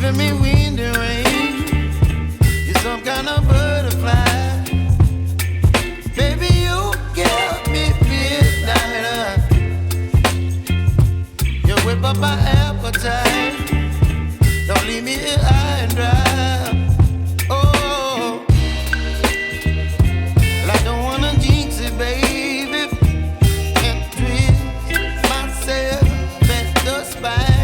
giving me wind and rain. You're some kind of butterfly. Baby, you give me midnight. You whip up my appetite. Don't leave me here high and dry. Oh, well, I don't wanna jinx it, baby. Can't twist myself at the spine.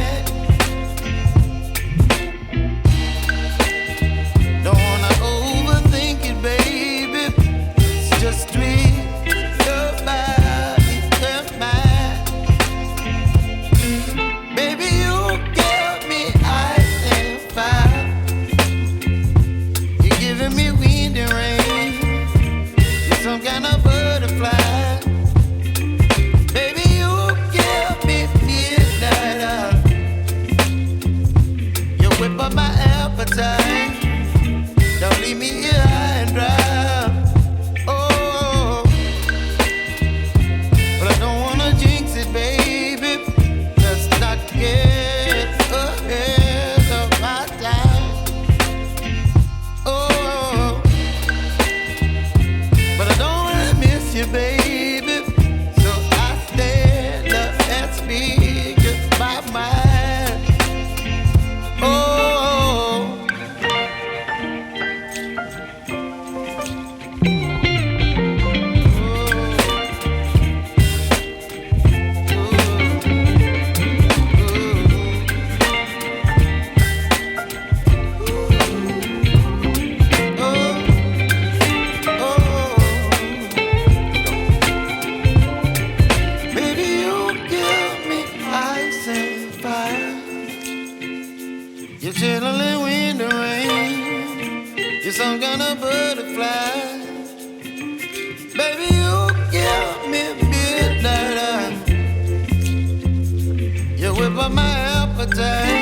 Don't wanna overthink it, baby. It's just twist your body and mine. Baby, you give me ice and fire. You're giving me wind and rain. You're some kind of butterfly. Baby, you give me midnight. You whip up my appetite. Don't leave me here high and dry. Oh, but I don't wanna jinx it, baby. Let's not get ahead of my time. Oh, but I don't wanna miss you, baby. So I stand up and speak my mind. Oh. Baby, you give me ice and fire. You're chilling wind and rain. You're some kind of butterfly. Baby, you give me midnight. You whip up my appetite.